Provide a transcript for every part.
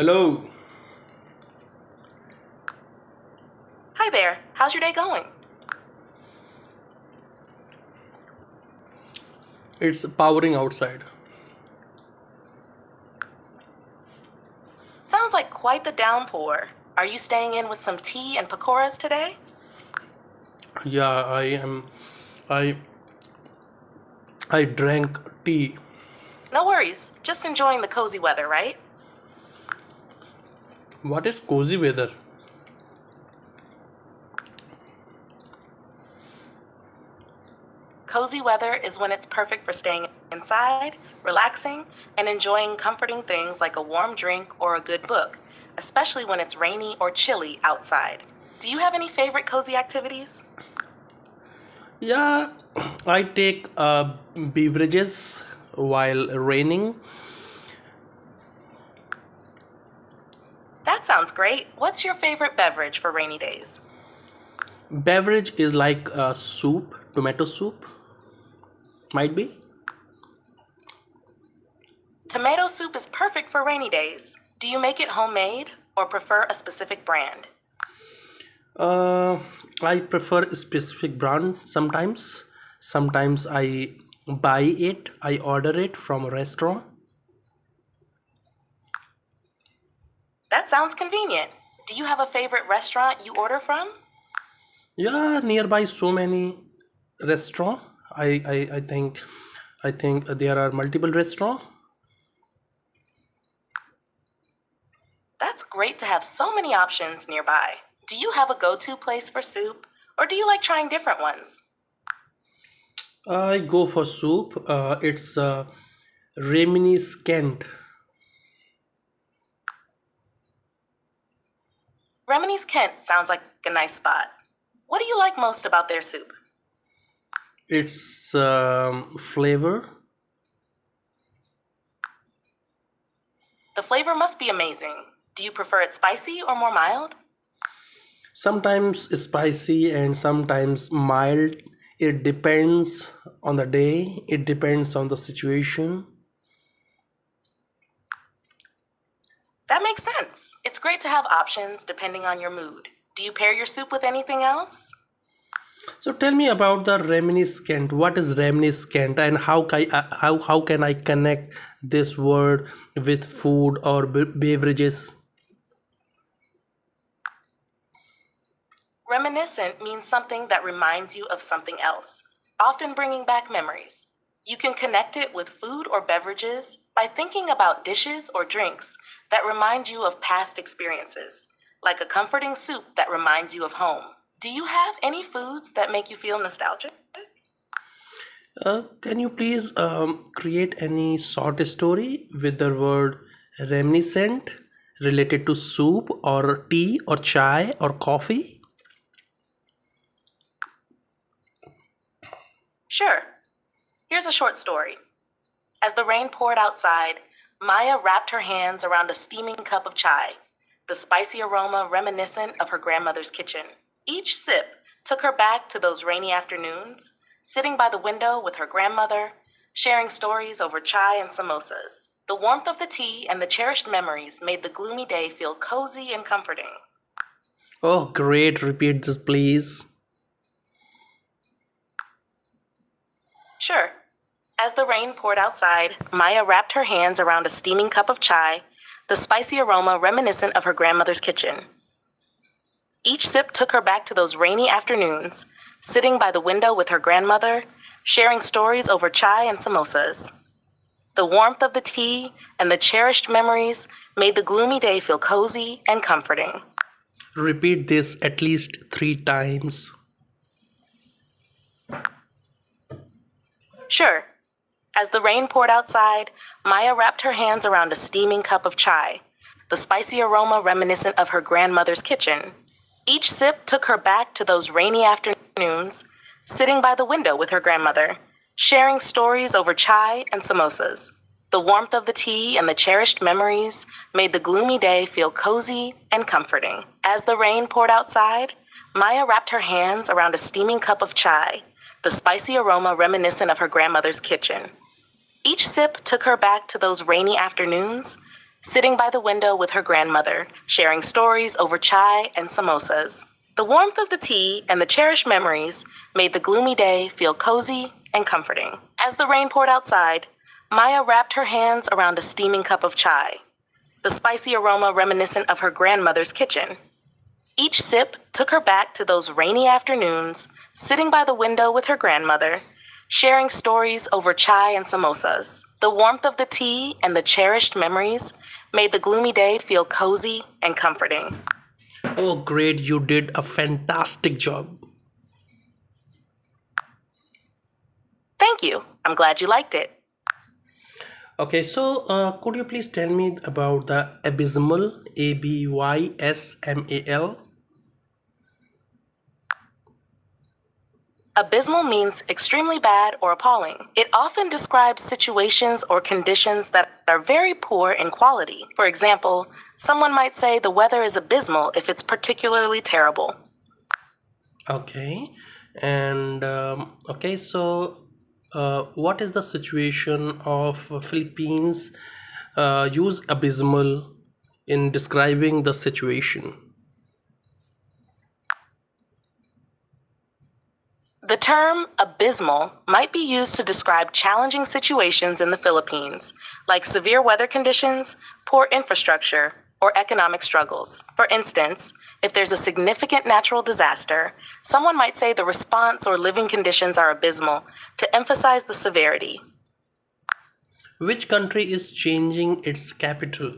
Hello, Hi there, how's your day going? it's powering outside. Sounds like quite the downpour. Are you staying in with some tea and pakoras today? Yeah, I am. I I drank tea. No worries, just enjoying the cozy weather, right? What is cozy weather? Cozy weather is when it's perfect for staying inside, relaxing, and enjoying comforting things like a warm drink or a good book, especially when it's rainy or chilly outside. Do you have any favorite cozy activities? Yeah, I take beverages while raining. That sounds great. What's your favorite beverage for rainy days? Beverage is like soup, tomato soup, might be. Tomato soup is perfect for rainy days. Do you make it homemade or prefer a specific brand? Uh, I prefer a specific brand sometimes. Sometimes I buy it. I order it from a restaurant. That sounds convenient. Do you have a favorite restaurant you order from? Yeah, nearby so many restaurant. I think there are multiple restaurant. That's great to have so many options nearby. Do you have a go to place for soup, or do you like trying different ones? I go for soup. It's reminiscent. Remini's Kent sounds like a nice spot. What do you like most about their soup? It's flavor. The flavor must be amazing. Do you prefer it spicy or more mild? Sometimes spicy and sometimes mild. It depends on the day. It depends on the situation. That makes sense. It's great to have options depending on your mood. Do you pair your soup with anything else? So tell me about the reminiscent. What is reminiscent, and how can I connect this word with food or beverages? Reminiscent means something that reminds you of something else, often bringing back memories. You can connect it with food or beverages by thinking about dishes or drinks that remind you of past experiences, like a comforting soup that reminds you of home. Do you have any foods that make you feel nostalgic? Can you please create any short story with the word reminiscent related to soup or tea or chai or coffee? Sure. Here's a short story. As the rain poured outside, Maya wrapped her hands around a steaming cup of chai, the spicy aroma reminiscent of her grandmother's kitchen. Each sip took her back to those rainy afternoons, sitting by the window with her grandmother, sharing stories over chai and samosas. The warmth of the tea and the cherished memories made the gloomy day feel cozy and comforting. Oh, great. Repeat this, please. Sure. As the rain poured outside, Maya wrapped her hands around a steaming cup of chai, the spicy aroma reminiscent of her grandmother's kitchen. Each sip took her back to those rainy afternoons, sitting by the window with her grandmother, sharing stories over chai and samosas. The warmth of the tea and the cherished memories made the gloomy day feel cozy and comforting. Repeat this at least 3 times. Sure. As the rain poured outside, Maya wrapped her hands around a steaming cup of chai, the spicy aroma reminiscent of her grandmother's kitchen. Each sip took her back to those rainy afternoons, sitting by the window with her grandmother, sharing stories over chai and samosas. The warmth of the tea and the cherished memories made the gloomy day feel cozy and comforting. As the rain poured outside, Maya wrapped her hands around a steaming cup of chai, the spicy aroma reminiscent of her grandmother's kitchen. Each sip took her back to those rainy afternoons, sitting by the window with her grandmother, sharing stories over chai and samosas. The warmth of the tea and the cherished memories made the gloomy day feel cozy and comforting. As the rain poured outside, Maya wrapped her hands around a steaming cup of chai, the spicy aroma reminiscent of her grandmother's kitchen. Each sip took her back to those rainy afternoons, sitting by the window with her grandmother, sharing stories over chai and samosas. The warmth of the tea and the cherished memories made the gloomy day feel cozy and comforting. Oh, great, you did a fantastic job. Thank you. I'm glad you liked it. Okay, so could you please tell me about the abysmal, Abysmal? Abysmal means extremely bad or appalling. It often describes situations or conditions that are very poor in quality. For example, someone might say the weather is abysmal if it's particularly terrible. Okay, and okay, so what is the situation of Philippines use abysmal in describing the situation? The term abysmal might be used to describe challenging situations in the Philippines, like severe weather conditions, poor infrastructure, or economic struggles. For instance, if there's a significant natural disaster, someone might say the response or living conditions are abysmal to emphasize the severity. Which country is changing its capital?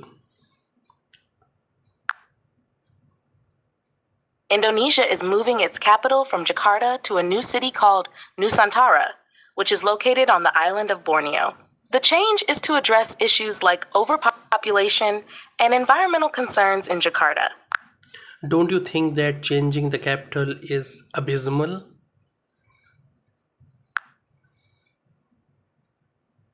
Indonesia is moving its capital from Jakarta to a new city called Nusantara, which is located on the island of Borneo. The change is to address issues like overpopulation and environmental concerns in Jakarta. Don't you think that changing the capital is abysmal?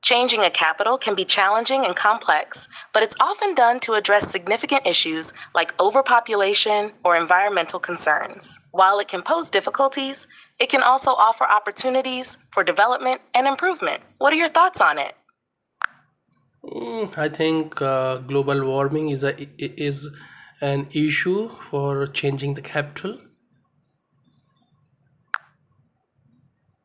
Changing a capital can be challenging and complex, but it's often done to address significant issues like overpopulation or environmental concerns. While it can pose difficulties, it can also offer opportunities for development and improvement. What are your thoughts on it? I think global warming is an issue for changing the capital.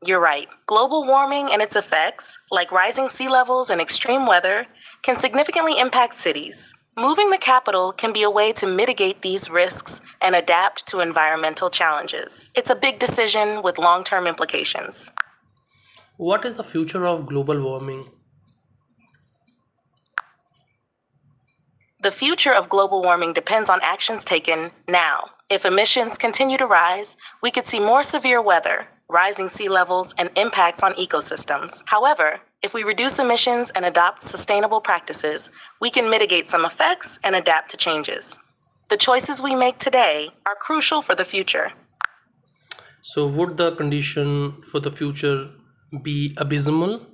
You're right. Global warming and its effects, like rising sea levels and extreme weather, can significantly impact cities. Moving the capital can be a way to mitigate these risks and adapt to environmental challenges. It's a big decision with long term implications. What is the future of global warming? The future of global warming depends on actions taken now. If emissions continue to rise, we could see more severe weather, rising sea levels, and impacts on ecosystems. However, if we reduce emissions and adopt sustainable practices, we can mitigate some effects and adapt to changes. The choices we make today are crucial for the future. So, would the condition for the future be abysmal?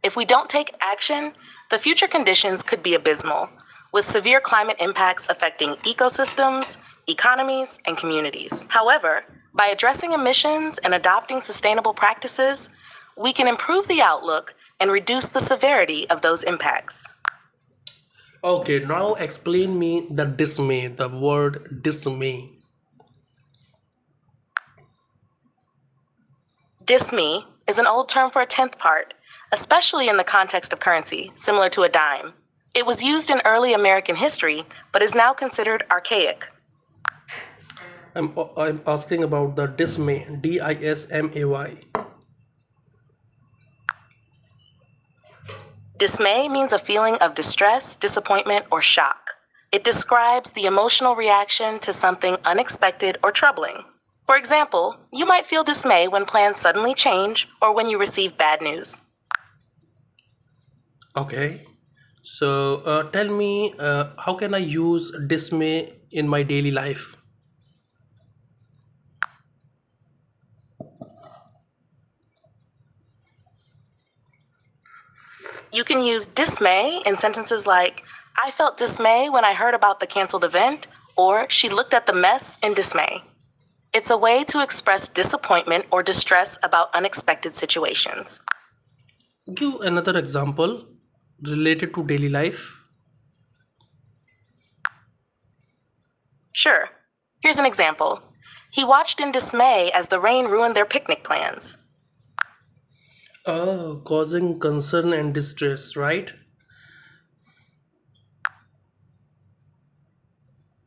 If we don't take action, the future conditions could be abysmal, with severe climate impacts affecting ecosystems, economies, and communities. However, by addressing emissions and adopting sustainable practices, we can improve the outlook and reduce the severity of those impacts. Okay, now explain me the dismay, the word dismay. Disme is an old term for a tenth part, especially in the context of currency, similar to a dime. It was used in early American history, but is now considered archaic. I'm asking about the dismay, Dismay. Dismay means a feeling of distress, disappointment, or shock. It describes the emotional reaction to something unexpected or troubling. For example, you might feel dismay when plans suddenly change or when you receive bad news. Okay, so tell me, how can I use dismay in my daily life? You can use dismay in sentences like, I felt dismay when I heard about the canceled event, or she looked at the mess in dismay. It's a way to express disappointment or distress about unexpected situations. Give another example related to daily life. Sure. Here's an example. He watched in dismay as the rain ruined their picnic plans. Causing concern and distress, right?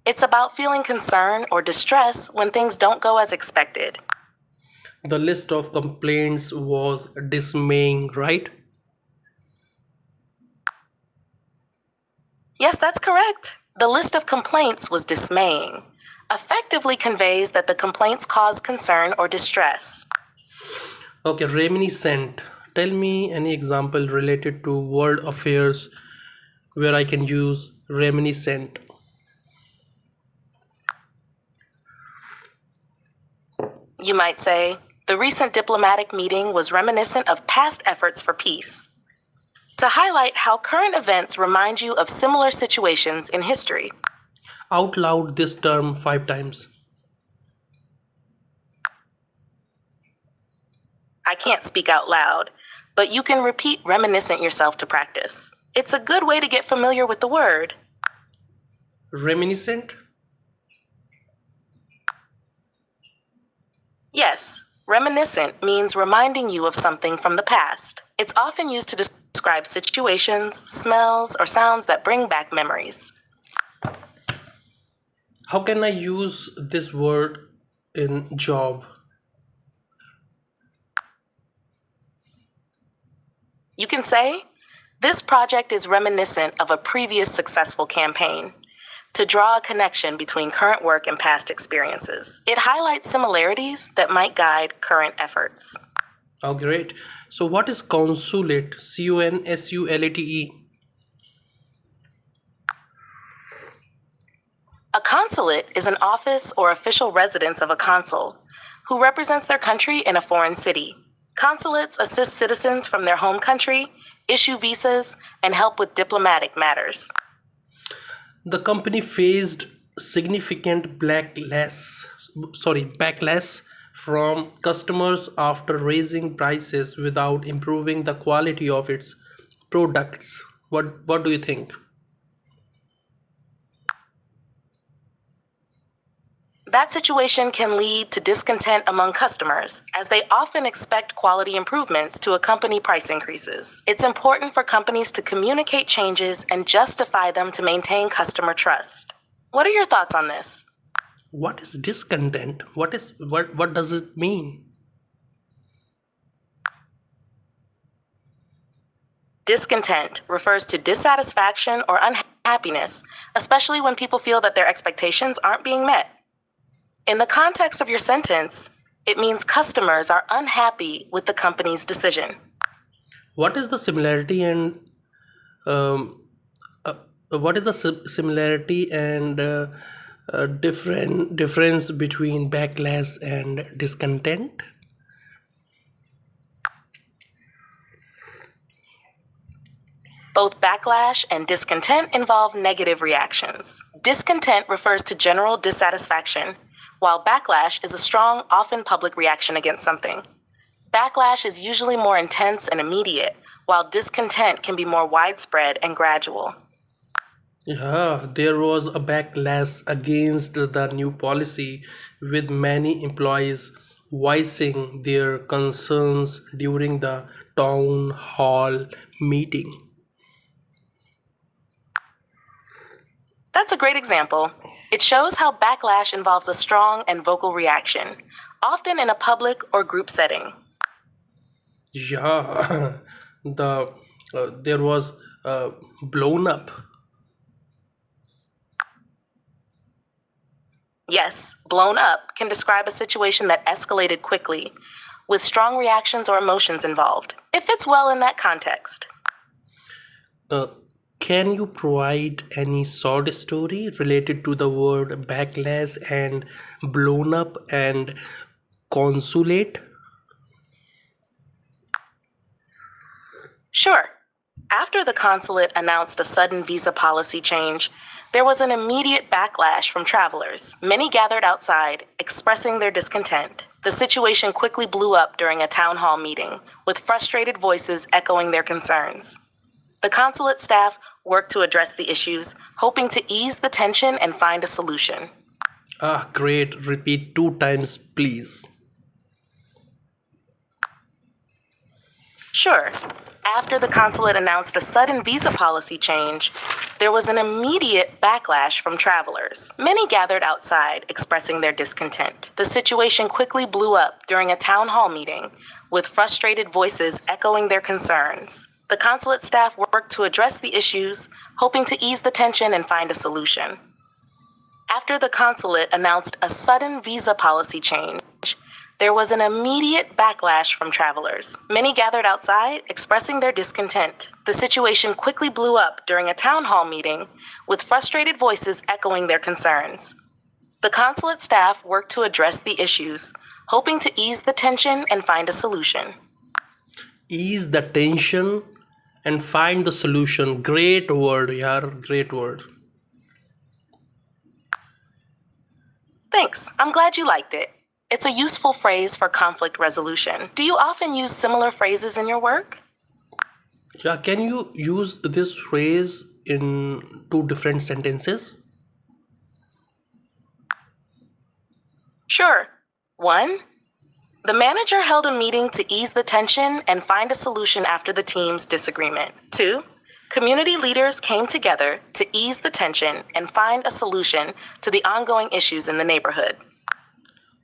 It's about feeling concern or distress when things don't go as expected. The list of complaints was dismaying, right? Yes, that's correct. The list of complaints was dismaying. Effectively conveys that the complaints cause concern or distress. Okay, reminiscent. Tell me any example related to world affairs where I can use reminiscent. You might say, the recent diplomatic meeting was reminiscent of past efforts for peace. To highlight how current events remind you of similar situations in history. Out loud this term 5 times. I can't speak out loud, but you can repeat reminiscent yourself to practice. It's a good way to get familiar with the word. Reminiscent? Yes, reminiscent means reminding you of something from the past. It's often used to describe situations, smells, or sounds that bring back memories. How can I use this word in job? You can say, this project is reminiscent of a previous successful campaign, to draw a connection between current work and past experiences. It highlights similarities that might guide current efforts. Oh, great. So, what is consulate? Consulate? A consulate is an office or official residence of a consul who represents their country in a foreign city. Consulates assist citizens from their home country, issue visas, and help with diplomatic matters. The company faced significant backlash from customers after raising prices without improving the quality of its products. What do you think? That situation can lead to discontent among customers, as they often expect quality improvements to accompany price increases. It's important for companies to communicate changes and justify them to maintain customer trust. What are your thoughts on this? What is discontent? What does it mean? Discontent refers to dissatisfaction or unhappiness, especially when people feel that their expectations aren't being met. In the context of your sentence, it means customers are unhappy with the company's decision. What is the similarity and um, what is the similarity and difference between backlash and discontent? Both backlash and discontent involve negative reactions. Discontent refers to general dissatisfaction, while backlash is a strong, often public reaction against something. Backlash is usually more intense and immediate, while discontent can be more widespread and gradual. Yeah, there was a backlash against the new policy, with many employees voicing their concerns during the town hall meeting. That's a great example. It shows how backlash involves a strong and vocal reaction, often in a public or group setting. Yeah, the there was blown up. Yes, blown up can describe a situation that escalated quickly, with strong reactions or emotions involved. It fits well in that context. Uh, can you provide any short story related to the word backlash and blown up and consulate? Sure. After the consulate announced a sudden visa policy change, there was an immediate backlash from travelers. Many gathered outside, expressing their discontent. The situation quickly blew up during a town hall meeting, with frustrated voices echoing their concerns. The consulate staff worked to address the issues, hoping to ease the tension and find a solution. Ah, great. Repeat 2 times, please. Sure, after the consulate announced a sudden visa policy change, there was an immediate backlash from travelers. Many gathered outside, expressing their discontent. The situation quickly blew up during a town hall meeting, with frustrated voices echoing their concerns. The consulate staff worked to address the issues, hoping to ease the tension and find a solution. After the consulate announced a sudden visa policy change, there was an immediate backlash from travelers. Many gathered outside, expressing their discontent. The situation quickly blew up during a town hall meeting, with frustrated voices echoing their concerns. The consulate staff worked to address the issues, hoping to ease the tension and find a solution. Ease the tension and find the solution. Great word, yaar. Great word. Thanks, I'm glad you liked it. It's a useful phrase for conflict resolution. Do you often use similar phrases in your work? Yeah, can you use this phrase in 2 different sentences? Sure. 1. The manager held a meeting to ease the tension and find a solution after the team's disagreement. 2. Community leaders came together to ease the tension and find a solution to the ongoing issues in the neighborhood.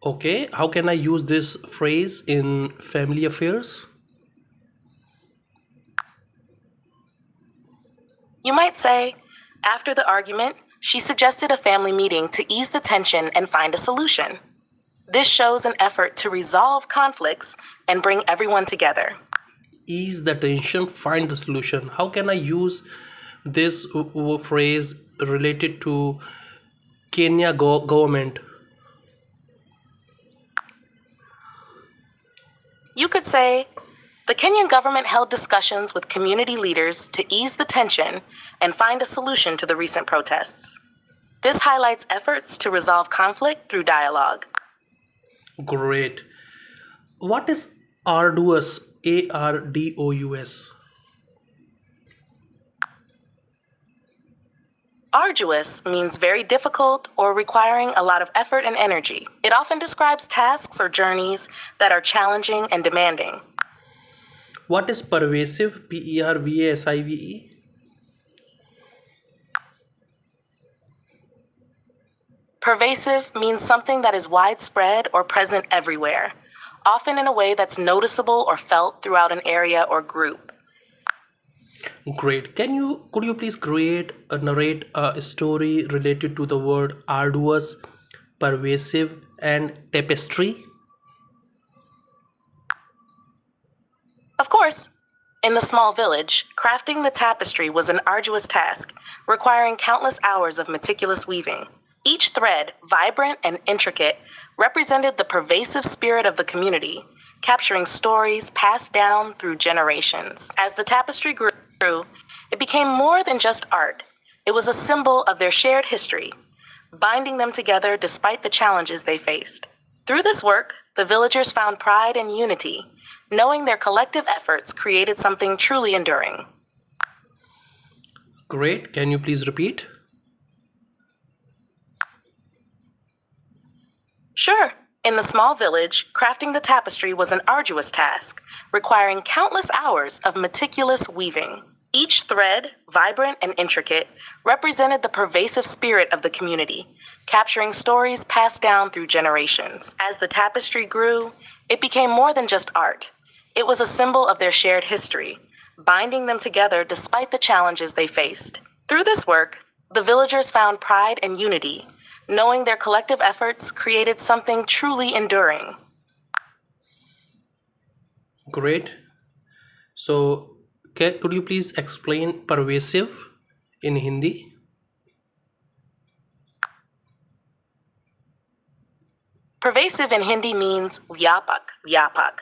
Okay, how can I use this phrase in family affairs? You might say, after the argument, she suggested a family meeting to ease the tension and find a solution. This shows an effort to resolve conflicts and bring everyone together. Ease the tension, find the solution. How can I use this phrase related to Kenya government? You could say, the Kenyan government held discussions with community leaders to ease the tension and find a solution to the recent protests. This highlights efforts to resolve conflict through dialogue. Great. What is arduous? ARDOUS. Arduous means very difficult or requiring a lot of effort and energy. It often describes tasks or journeys that are challenging and demanding. What is pervasive? PERVASIVE. Pervasive means something that is widespread or present everywhere, often in a way that's noticeable or felt throughout an area or group. Great. Could you please narrate a story related to the word arduous, pervasive, and tapestry? Of course, in the small village, crafting the tapestry was an arduous task, requiring countless hours of meticulous weaving. Each thread, vibrant and intricate, represented the pervasive spirit of the community, capturing stories passed down through generations. As the tapestry grew, it became more than just art. It was a symbol of their shared history, binding them together despite the challenges they faced. Through this work, the villagers found pride and unity, knowing their collective efforts created something truly enduring. Great. Can you please repeat? Sure. In the small village, crafting the tapestry was an arduous task, requiring countless hours of meticulous weaving. Each thread, vibrant and intricate, represented the pervasive spirit of the community, capturing stories passed down through generations. As the tapestry grew, it became more than just art. It was a symbol of their shared history, binding them together despite the challenges they faced. Through this work, the villagers found pride and unity, knowing their collective efforts created something truly enduring. Great. So, could you please explain pervasive in Hindi? Pervasive in Hindi means vyapak,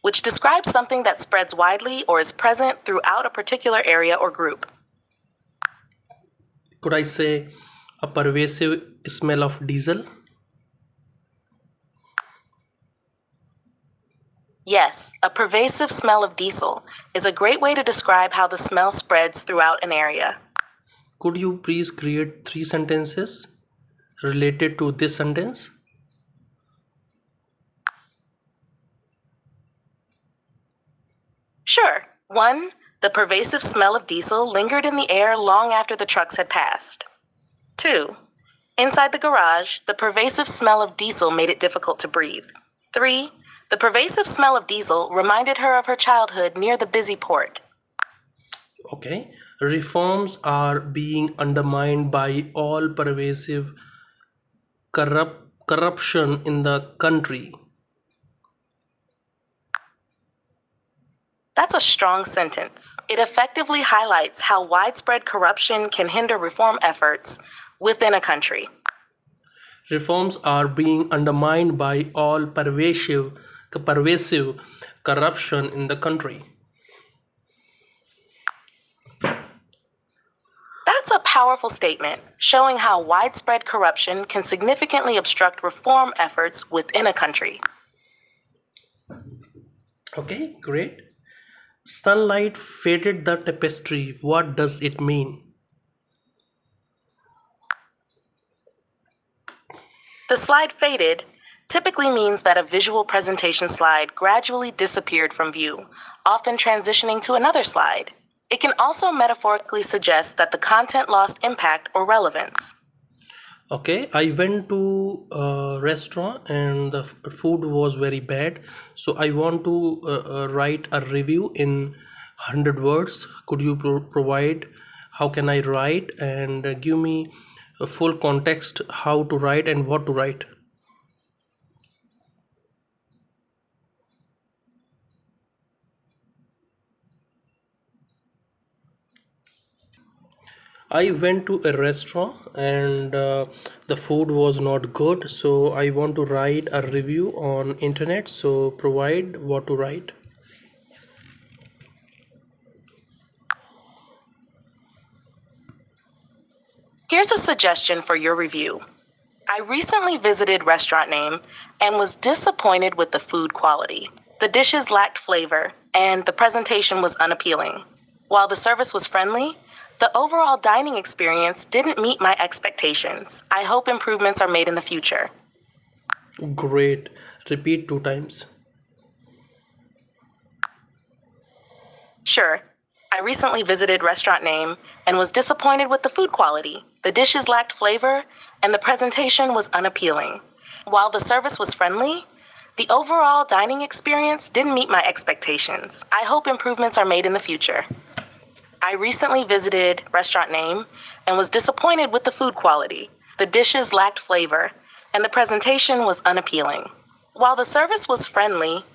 which describes something that spreads widely or is present throughout a particular area or group. Could I say a pervasive smell of diesel? Yes, a pervasive smell of diesel is a great way to describe how the smell spreads throughout an area. Could you please create three sentences related to this sentence? Sure. 1. The pervasive smell of diesel lingered in the air long after the trucks had passed. 2. Inside the garage, the pervasive smell of diesel made it difficult to breathe. 3. The pervasive smell of diesel reminded her of her childhood near the busy port. Okay. Reforms are being undermined by all pervasive corruption in the country. That's a strong sentence. It effectively highlights how widespread corruption can hinder reform efforts within a country. Reforms are being undermined by all pervasive corruption in the country. That's a powerful statement, showing how widespread corruption can significantly obstruct reform efforts within a country. Okay, great. Sunlight faded the tapestry. What does it mean? The slide faded typically means that a visual presentation slide gradually disappeared from view, often transitioning to another slide. It can also metaphorically suggest that the content lost impact or relevance. Okay, I went to a restaurant and the food was very bad. So I want to write a review in 100 words. Could you provide how can I write and give me a full context how to write and what to write? I went to a restaurant and the food was not good. So I want to write a review on internet. So provide what to write. Here's a suggestion for your review. I recently visited restaurant name and was disappointed with the food quality. The dishes lacked flavor and the presentation was unappealing. While the service was friendly, the overall dining experience didn't meet my expectations. I hope improvements are made in the future. Great. Repeat two times. Sure, I recently visited restaurant name and was disappointed with the food quality. The dishes lacked flavor and the presentation was unappealing. While the service was friendly, the overall dining experience didn't meet my expectations. I hope improvements are made in the future. I recently visited restaurant name and was disappointed with the food quality. The dishes lacked flavor and the presentation was unappealing. While the service was friendly,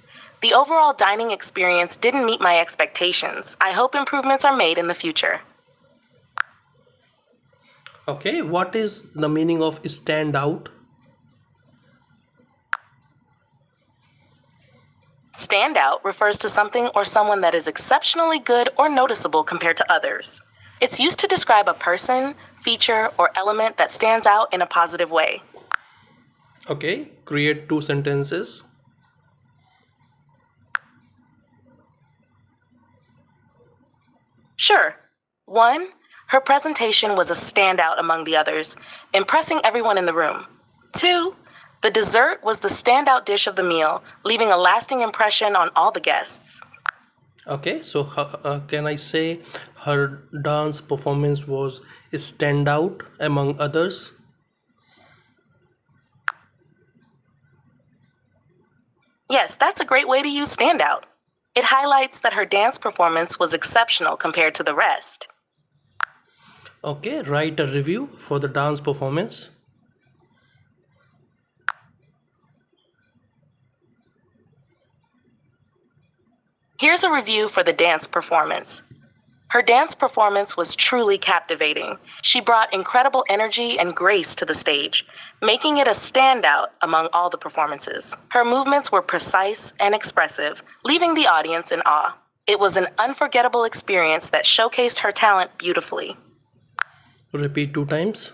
the overall dining experience didn't meet my expectations. I hope improvements are made in the future. Okay, what is the meaning of stand out? Standout refers to something or someone that is exceptionally good or noticeable compared to others. It's used to describe a person, feature, or element that stands out in a positive way. Okay, create two sentences. Sure. 1. Her presentation was a standout among the others, impressing everyone in the room. 2. The dessert was the standout dish of the meal, leaving a lasting impression on all the guests. Okay, so can I say her dance performance was a standout among others? Yes, that's a great way to use standout. It highlights that her dance performance was exceptional compared to the rest. Okay, write a review for the dance performance. Here's a review for the dance performance. Her dance performance was truly captivating. She brought incredible energy and grace to the stage, making it a standout among all the performances. Her movements were precise and expressive, leaving the audience in awe. It was an unforgettable experience that showcased her talent beautifully. Repeat two times.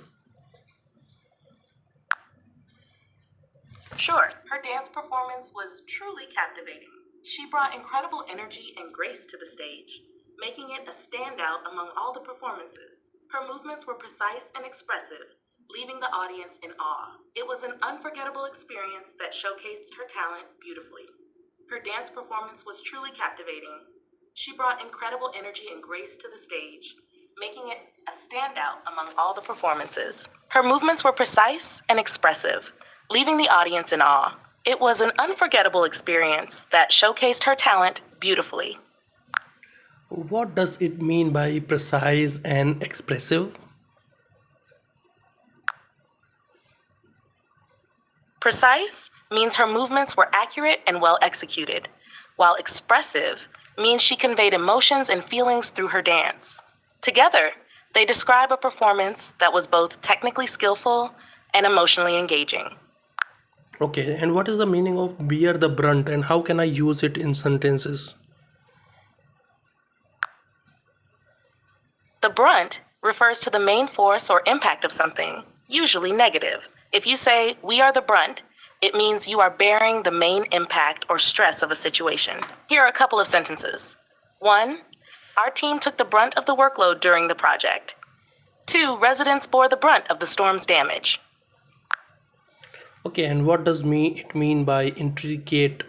Sure, her dance performance was truly captivating. She brought incredible energy and grace to the stage, making it a standout among all the performances. Her movements were precise and expressive, leaving the audience in awe. It was an unforgettable experience that showcased her talent beautifully. Her dance performance was truly captivating. She brought incredible energy and grace to the stage, making it a standout among all the performances. Her movements were precise and expressive, leaving the audience in awe. It was an unforgettable experience that showcased her talent beautifully. What does it mean by precise and expressive? Precise means her movements were accurate and well executed, while expressive means she conveyed emotions and feelings through her dance. Together, they describe a performance that was both technically skillful and emotionally engaging. Okay, and what is the meaning of bear the brunt and how can I use it in sentences? The brunt refers to the main force or impact of something, usually negative. If you say, "We are the brunt," it means you are bearing the main impact or stress of a situation. Here are a couple of sentences. 1. Our team took the brunt of the workload during the project. 2. Residents bore the brunt of the storm's damage. Okay, and what does it mean by intricate?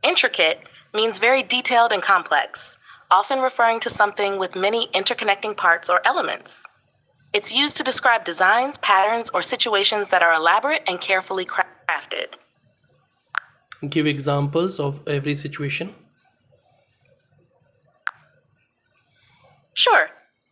Intricate means very detailed and complex, often referring to something with many interconnecting parts or elements. It's used to describe designs, patterns, or situations that are elaborate and carefully crafted. Give examples of every situation. Sure.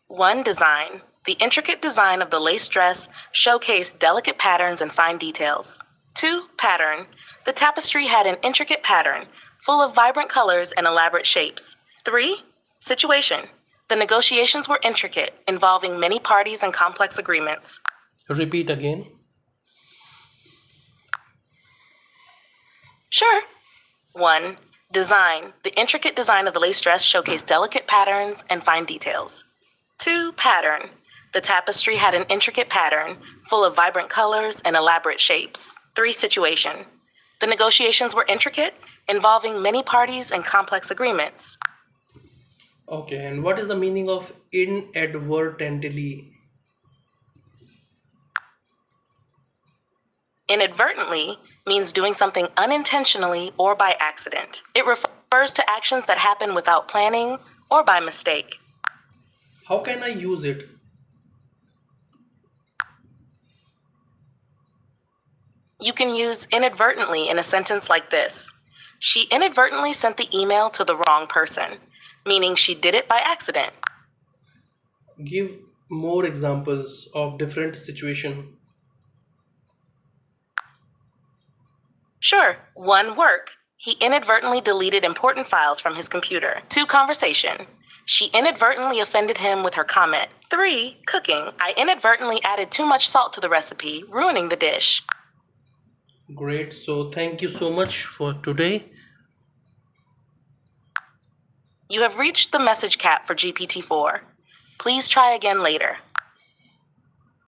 1. Design. The intricate design of the lace dress showcased delicate patterns and fine details. 2. Pattern. The tapestry had an intricate pattern, full of vibrant colors and elaborate shapes. 3. Situation. The negotiations were intricate, involving many parties and complex agreements. Repeat again. Sure. 1. Design. The intricate design of the lace dress showcased delicate patterns and fine details. 2. Pattern. The tapestry had an intricate pattern, full of vibrant colors and elaborate shapes. 3. Situation. The negotiations were intricate, involving many parties and complex agreements. Okay, and what is the meaning of inadvertently? Inadvertently means doing something unintentionally or by accident. It refers to actions that happen without planning or by mistake. How can I use it? You can use inadvertently in a sentence like this. She inadvertently sent the email to the wrong person, meaning she did it by accident. Give more examples of different situation. Sure. 1. Work. He inadvertently deleted important files from his computer. 2. Conversation. She inadvertently offended him with her comment. 3. Cooking. I inadvertently added too much salt to the recipe, ruining the dish. Great. So thank you so much for today. You have reached the message cap for GPT-4. Please try again later.